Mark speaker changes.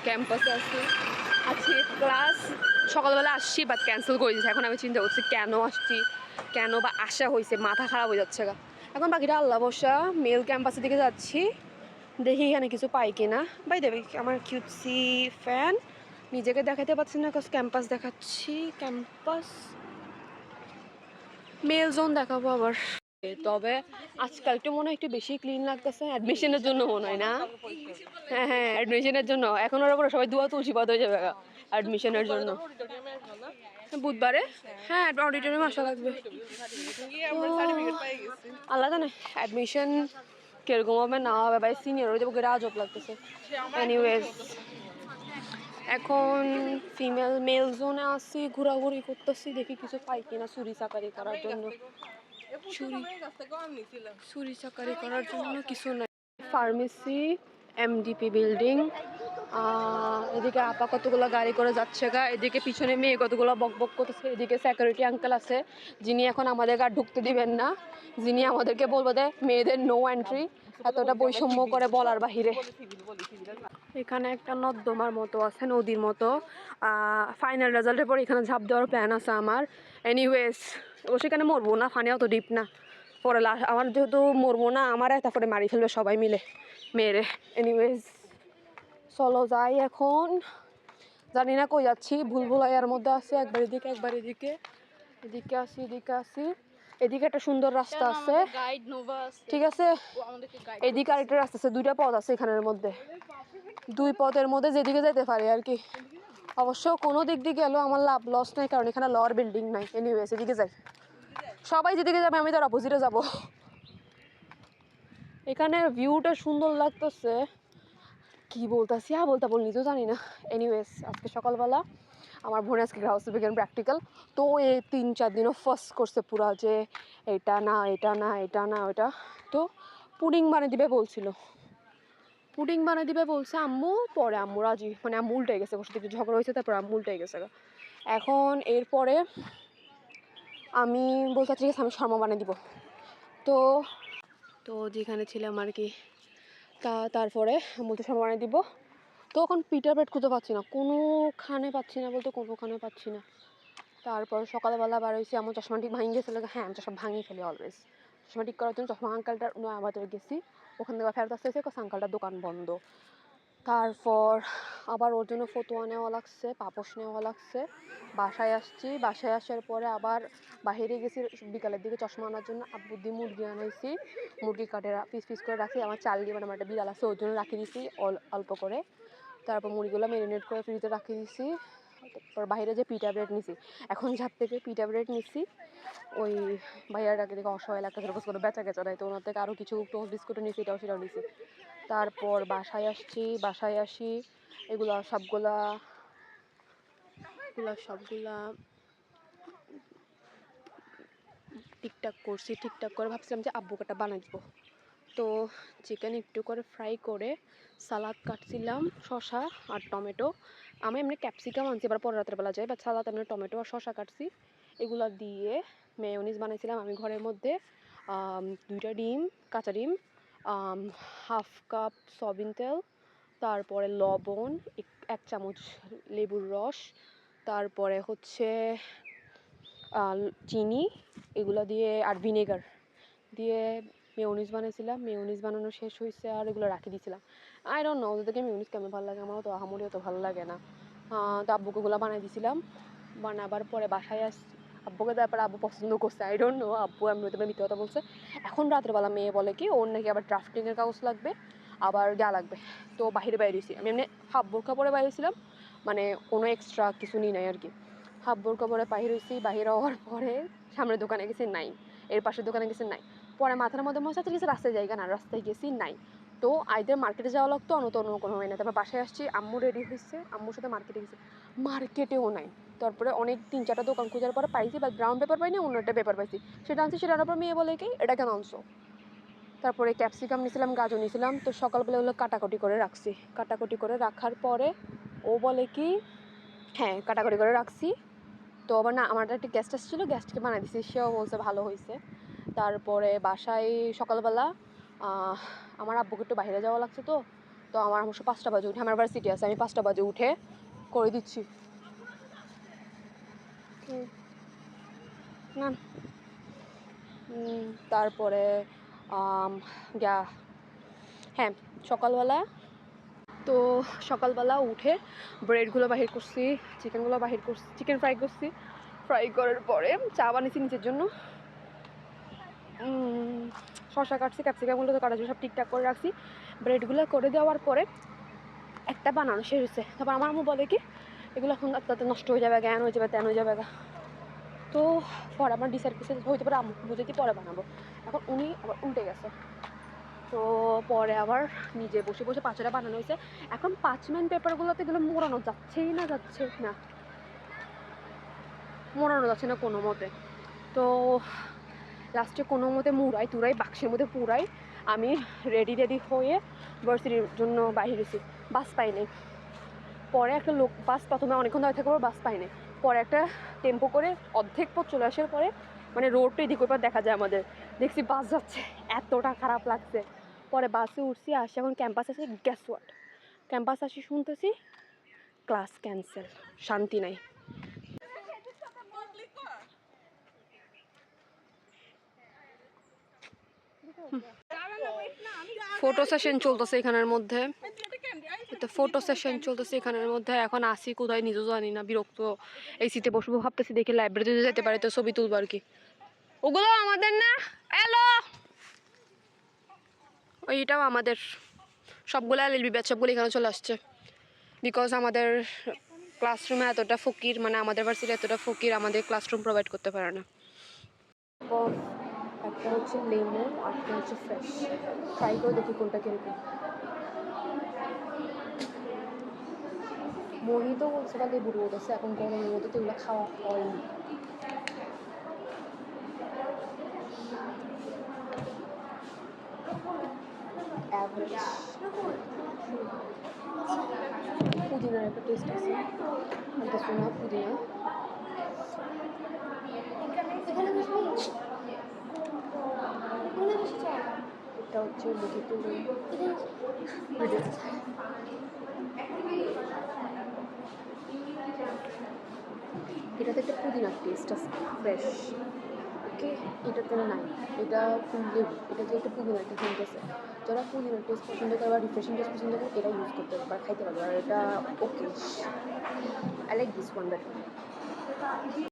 Speaker 1: ক্যাম্পাসে আছি। আজকে ক্লাস সকালবেলা আসছি বাট ক্যান্সেল করে দিয়েছি। এখন আমি চিন্তা করছি কেন আসছি, কেন বা আসা হয়েছে, মাথা খারাপ হয়ে যাচ্ছে গা। এখন বাকিটা আল্লাহ বসা। মেল ক্যাম্পাসের দিকে যাচ্ছি, দেখি এখানে কিছু পাই কিনা। বাই দেবে আমার কিউটসি ফ্যান, নিজেকে দেখাতে পারছি না, ক্যাম্পাস দেখাচ্ছি। ক্যাম্পাস মেল জোন দেখাবো আবার। তবে আজকাল একটু মনে হয় একটু বেশি ক্লিন লাগতেছে, অ্যাডমিশনের জন্য মনে হয় না? হ্যাঁ হ্যাঁ, অ্যাডমিশনের জন্য। এখন ওর উপরে সবাই দুয়া তুলসীপাত হয়ে যাবে অ্যাডমিশনের জন্য। বুধবারে হ্যাঁ অডিটোরিয়ামে আসা লাগবে। আল্লাহ জানে অ্যাডমিশন কিরকম হবে না হবে, ভাই সিনিয়র হয়ে যাবো, আজব লাগতেছে। এনিওয়েজ এখন ফিমেল মেল জোনে আসছি, ঘোরাঘুরি করতেছি, দেখি কিছু পাই কিনা চুরি চাকারি করার জন্য। চুরি চাকারি করার জন্য কিছু নাই। Pharmacy, MDP building. এদিকে আপা কতগুলো গাড়ি করে যাচ্ছে গা, এদিকে পিছনে মেয়ে কতগুলো বক বক করতেছে। এদিকে সিকিউরিটি আঙ্কেল আছে, যিনি এখন আমাদের আর ঢুকতে দিবেন না, যিনি আমাদেরকে বলবো দে মেয়েদের নো এন্ট্রি। এতটা বৈষম্য করে বলার বাহিরে। এখানে একটা নর্দমার মতো আছে, নদীর মতো। ফাইনাল রেজাল্টের পর এখানে ঝাঁপ দেওয়ার প্ল্যান আছে আমার। এনিওয়েজ ও সেখানে মরবো না, ফানি অত ডিপ না। পরে আমার যেহেতু মরবো না, আমার তারপরে মারি ফেলবে সবাই মিলে মেরে। এনিওয়েজ চলো যাই এখন। জানি না কই যাচ্ছি, ভুলভুলাইয়ার মধ্যে আছে, একবার এদিকে একবার এদিকে, এদিকে আসি এদিকে আসি। এদিকে একটা সুন্দর রাস্তা আছে, ঠিক আছে। এদিকে আরেকটা রাস্তা আছে, দুইটা পথ আছে এখানের মধ্যে। দুই পথের মধ্যে যেদিকে যেতে পারি আর কি। অবশ্য কোনো দিক দিয়ে গেলেও আমার লাভ লস নাই, কারণ এখানে লর বিল্ডিং নাই। এনিওয়েজ এদিকে যাই, সবাই যেদিকে যাবে আমি তার অপোজিটে যাব। এখানে ভিউটা সুন্দর লাগতেছে, কি বলতেছি বলতে নিজেও জানি না। এনিওয়েজ আজকে সকালবেলা আমার বোন আজকে গ্রাহক বিজ্ঞান প্র্যাকটিক্যাল, তো এই 3-4 দিনও ফার্স্ট করছে পুরা, যে এটা না এটা না এটা না ওটা। তো পুডিং বানিয়ে দিবে বলছিল, পুডিং বানিয়ে দিবে বলছে আম্মু। পরে আম্মু রাজি, মানে আম্মু উল্টে গেছে, বসে থেকে ঝগড়া হয়েছে, তারপর আম্মু উল্টে গেছে। এখন এরপরে আমি বলতে ঠিক আছে আমি শর্মা বানিয়ে দিব। তো তো যেখানে ছিলাম আর কি, তারপরে বলতে শর্মা বানিয়ে দিব। তো এখন পিটার ব্রেড খুঁজে পাচ্ছি না, কোনোখানে পাচ্ছি না, বলতে কোনোখানে পাচ্ছি না। তারপর সকালবেলা বার হয়েছি, আমার চশমা ঠিক ভাঙিয়ে গেছিলো। হ্যাঁ আমি চশমা ভাঙিয়ে ফেলি অলওয়েজ। চশমা ঠিক করার জন্য চশমা আঙ্কালটার আমাদের গেছি, ওখান থেকে ফেরত আসতে হয়েছে, আঙ্কালটার দোকান বন্ধ। তারপর আবার ওর জন্য ফতুয়া নেওয়া লাগছে, পাপোশ নেওয়া লাগছে। বাসায় আসছি, বাসায় আসার পরে আবার বাহিরে গেছি বিকালের দিকে চশমা আনার জন্য। আব্বু দিয়ে মুরগি আনাইছি, মুরগি কাটে পিস পিস করে রাখি। আমার চাল দিয়ে, মানে আমার একটা বিড়াল আছে, ওর জন্য রাখি দিয়েছি অল্প করে। তারপর মুরগিগুলো ম্যারিনেট করে ফ্রিজে রাখি দিয়েছি। তারপর বাইরে যে পিটা ব্রেড নিছি, এখন ঝাপ থেকে পিটা ব্রেড নিছি। ওই ভাইয়ার আগে থেকে অসহায় লাগতেছে, কোনো বেচা কেচা নাই, তো ওনার থেকে আরও কিছু টোস্ট বিস্কুটও নিছি, এটাও সেটাও নিছি। তারপর বাসায় আসছি, বাসায় আসি এগুলা সবগুলা ঠিকঠাক করছি। ঠিকঠাক করে ভাবছিলাম যে আব্বুকে একটা বানাই দিব। তো চিকেন একটু করে ফ্রাই করে সালাদ কাটছিলাম, শসা আর টমেটো। আমি এমনি ক্যাপসিকাম আনছি, এবার পরে রাতের বেলা যাই, বাট সালাদ এমনি টমেটো আর শসা কাটছি, এগুলো দিয়ে মেয়োনিজ বানাইছিলাম আমি ঘরের মধ্যে। 2টা ডিম, কাঁচা ডিম, হাফ কাপ সয়াবিন তেল, তারপরে লবণ, 1 চামচ লেবুর রস, তারপরে হচ্ছে চিনি, এগুলো দিয়ে আর ভিনেগার দিয়ে মেয়োনিজ বানিয়েছিলাম। মেয়োনিজ বানানো শেষ হয়েছে আর এগুলো রাখি দিয়েছিলাম। আই ডোন্ট নো ওদেরকে মেয়োনিজ কেমন ভালো লাগে, আমারও তো আহামরি অত ভালো লাগে না। তো আব্বুকে ওগুলো বানিয়ে দিয়েছিলাম। বানাবার পরে বাসায় আসছি, আব্বুকে তারপরে আব্বু পছন্দ করছে, আই ডোন্ট নো আব্বু আমি মিথ্যে কথা বলছে। এখন রাত্রেবেলা মেয়ে বলে কি ওর নাকি আবার ড্রাফটিংয়ের কাগজ লাগবে, আবার যা লাগবে। তো বাইরে বাইরেছি আমি, এমনি হাফ বোরখা পরে বাইরেছিলাম, মানে কোনো এক্সট্রা কিছু নিই নাই আর কি। হাফ বোরখা পরে বাহির হয়েছি, বাহির হওয়ার পরে সামনের দোকানে গেছি, নাই। এর পাশের দোকানে গেছি, নাই। পরে মাথার মধ্যে মনে হচ্ছে কিছু রাস্তায় জায়গা না, রাস্তায় গেছি, নাই। তো আইদের মার্কেটে যাওয়া লাগতো, অন্য কোনো হয় না। তারপর বাসায় আসছি, আম্মু রেডি হয়েছে, আম্মুর সাথে মার্কেটে গেছি, মার্কেটেও নাই। তারপরে অনেক 3-4টা দোকান খোঁজার পরে পাইছি, বা ব্রাউন পেপার পাইনি, অন্য একটা পেপার পাইছি, সেটা আনছি। সেটার পর মেয়ে বলে কি এটা কেন আনছো। তারপরে ক্যাপসিকাম নিয়েছিলাম, গাজর নিয়েছিলাম, তো সকালবেলা ওগুলো কাটাকুটি করে রাখছি। কাটাকুটি করে রাখার পরে ও বলে কি হ্যাঁ কাটাকুটি করে রাখছি। তো আবার না আমার একটা গেস্ট আসছিলো, গেস্টকে বানিয়ে দিছি, সেও বলছে ভালো হয়েছে। তারপরে বাসায় সকালবেলা আমার আব্বুকে একটু বাইরে যাওয়া লাগছে, তো তো আমার অবশ্য 5টা বাজে উঠে, আমার ভার্সিটি আছে, আমি 5টা বাজে উঠে করে দিচ্ছি। না তারপরে হ্যাঁ সকালবেলা তো সকালবেলা উঠে ব্রেডগুলো বাহির করছি, চিকেনগুলো বাহির করছি, চিকেন ফ্রাই করছি, ফ্রাই করার পরে চা বানিয়েছি নিজের জন্য, শসা কাটছি, ক্যাপসিকামগুলো তো কাটা সব ঠিকঠাক করে রাখছি। ব্রেডগুলো করে দেওয়ার পরে একটা বানানো শেষ হয়েছে। তারপর আমার আম্মু বলে কি এগুলো এখন তাতে নষ্ট হয়ে যাবে, জ্ঞান হয়ে যাবে, তেন হয়ে যাবে। তো পরে আমার ডিসাইড করছে হইতে পারে আম্মুকে বুঝেছি পরে বানাবো। এখন উনি আবার উল্টে গেছে, তো পরে আবার নিজে বসে বসে পাঁচটা বানানো হয়েছে। এখন পাঁচম্যান পেপারগুলোতে এগুলো মোড়ানো যাচ্ছেই না, মোড়ানো যাচ্ছে না কোনো মতে। তো লাস্টে কোনো মতে তুরাই বাক্সের মধ্যে পুরাই আমি রেডি হয়ে ভার্সিটির জন্য বাহির হয়েছি। বাস পাইনি, পরে একটা লোক বাস, প্রথমে অনেকক্ষণ দাঁড়িয়ে থাকার পর বাস পাইনি, পরে একটা টেম্পো করে অর্ধেক পথ চলে আসার পরে মানে রোডটা এদিক ওই দেখা যায় আমাদের, দেখছি বাস যাচ্ছে, এতটা খারাপ লাগছে। পরে বাসে উঠছি, আসি এখন ক্যাম্পাস আছে, গ্যাস হোয়াট, ক্যাম্পাস আসি শুনতেছি ক্লাস ক্যান্সেল, শান্তি নাই। ফটো সেশন চলতেছে এখানের মধ্যে, ফটো সেশন চলতেছে এখানের মধ্যে। এখন আসি কোথায় নিজেও জানি না, বিরক্ত। এই সিটে বসবো ভাবতেছি, দেখে লাইব্রেরিতে যেতে পারে তো ছবি তুলবো আর কি। ওগুলো আমাদের না, হ্যালো ওইটাও আমাদের, সবগুলো এলএলবি ব্যাচ সবগুলো এখানে চলে আসছে। বিকজ আমাদের ক্লাসরুমে এতটা ফকির, মানে আমাদের ভার্সিটি এতটা ফকির, আমাদের ক্লাসরুম প্রোভাইড করতে পারে না। একটা হচ্ছে লেমন আর একটা হচ্ছে ফ্রেশ, ট্রাই করে দেখি কোনটা কিরকম। মোহিত বলছে বা লেবুর বলতেছে, এখন গরমের মধ্যে তো এগুলো খাওয়া হয়নি। পুদিনার একটা টেস্ট আছে, না পুদিনা। এটা হচ্ছে মোহিত, এটাতে একটা পুদিনার টেস্ট আছে, ফ্রেশ। ওকে, এটাতে নাই, এটা ফুল লেবু, এটা যে একটা পুদিনার একটা সেন্ট আছে। যারা পুদিনার টেস্ট পছন্দ করে বা রিফ্রেশিং টেস্ট পছন্দ করে এটা ইউজ করতে পারবে বা খাইতে পারবে। আর এটা okay, I like this one better.